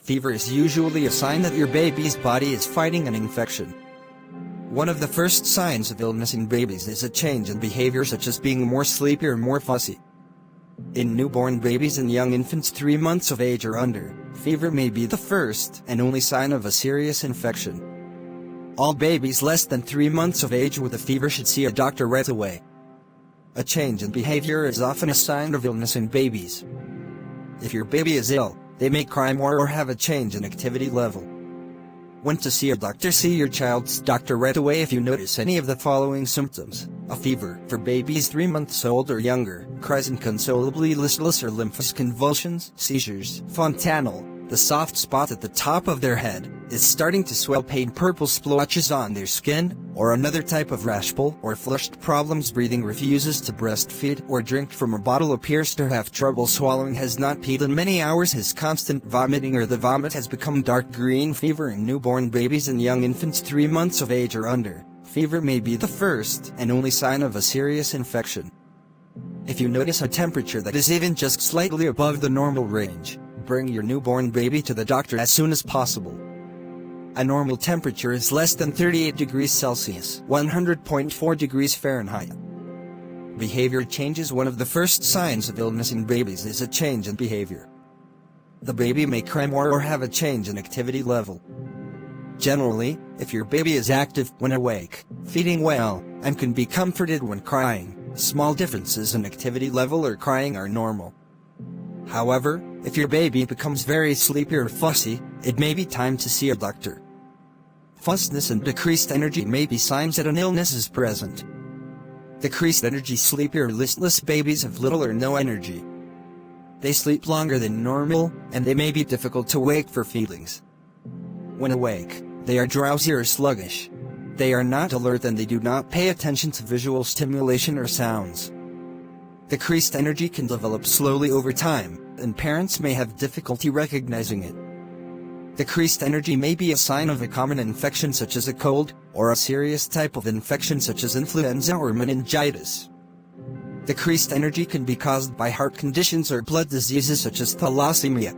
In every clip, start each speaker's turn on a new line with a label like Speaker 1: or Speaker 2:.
Speaker 1: Fever is usually a sign that your baby's body is fighting an infection. One of the first signs of illness in babies is a change in behavior, such as being more sleepy or more fussy. In newborn babies and young infants 3 months of age or under, fever may be the first and only sign of a serious infection. All babies less than 3 months of age with a fever should see a doctor right away. A change in behavior is often a sign of illness in babies. If your baby is ill, they may cry more or have a change in activity level. When to see a doctor? See your child's doctor right away if you notice any of the following symptoms: a fever for babies 3 months old or younger, cries inconsolably, listless or lymphous convulsions, seizures, fontanelle, the soft spot at the top of their head is starting to swell, pain, purple splotches on their skin, or another type of rash, pull or flushed, problems breathing, refuses to breastfeed or drink from a bottle, appears to have trouble swallowing, has not peed in many hours, has constant vomiting or the vomit has become dark green. Fever in newborn babies and young infants 3 months of age or under, fever may be the first and only sign of a serious infection. If you notice a temperature that is even just slightly above the normal range, bring your newborn baby to the doctor as soon as possible. A normal temperature is less than 38 degrees Celsius, 100.4 degrees Fahrenheit. Behavior changes. One of the first signs of illness in babies is a change in behavior. The baby may cry more or have a change in activity level. Generally, if your baby is active when awake, feeding well, and can be comforted when crying, small differences in activity level or crying are normal. However, if your baby becomes very sleepy or fussy, it may be time to see a doctor. Fussiness and decreased energy may be signs that an illness is present. Decreased energy: sleepy or listless babies have little or no energy. They sleep longer than normal, and they may be difficult to wake for feedings. When awake, they are drowsy or sluggish. They are not alert and they do not pay attention to visual stimulation or sounds. Decreased energy can develop slowly over time, and parents may have difficulty recognizing it. Decreased energy may be a sign of a common infection such as a cold, or a serious type of infection such as influenza or meningitis. Decreased energy can be caused by heart conditions or blood diseases such as thalassemia.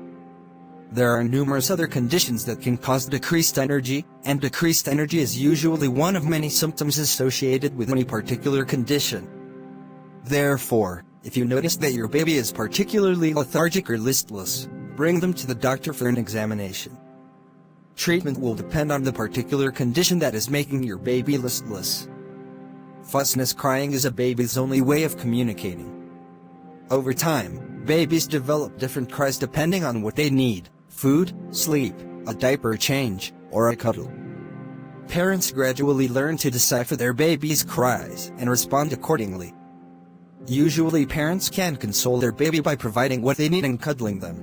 Speaker 1: There are numerous other conditions that can cause decreased energy, and decreased energy is usually one of many symptoms associated with any particular condition. Therefore, if you notice that your baby is particularly lethargic or listless, bring them to the doctor for an examination. Treatment will depend on the particular condition that is making your baby listless. Fussiness: crying is a baby's only way of communicating. Over time, babies develop different cries depending on what they need: food, sleep, a diaper change, or a cuddle. Parents gradually learn to decipher their baby's cries and respond accordingly. Usually parents can console their baby by providing what they need and cuddling them.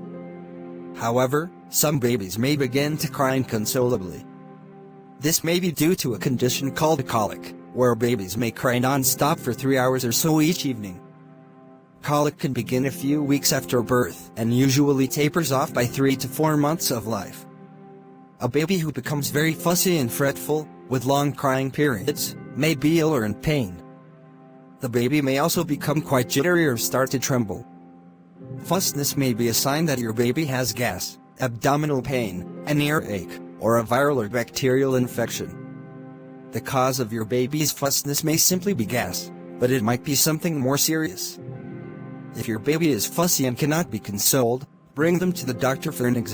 Speaker 1: However, some babies may begin to cry inconsolably. This may be due to a condition called a colic, where babies may cry non-stop for 3 hours or so each evening. Colic can begin a few weeks after birth and usually tapers off by 3 to 4 months of life. A baby who becomes very fussy and fretful, with long crying periods, may be ill or in pain. The baby may also become quite jittery or start to tremble. Fussiness may be a sign that your baby has gas, abdominal pain, an earache, or a viral or bacterial infection. The cause of your baby's fussiness may simply be gas, but it might be something more serious. If your baby is fussy and cannot be consoled, bring them to the doctor for an examination.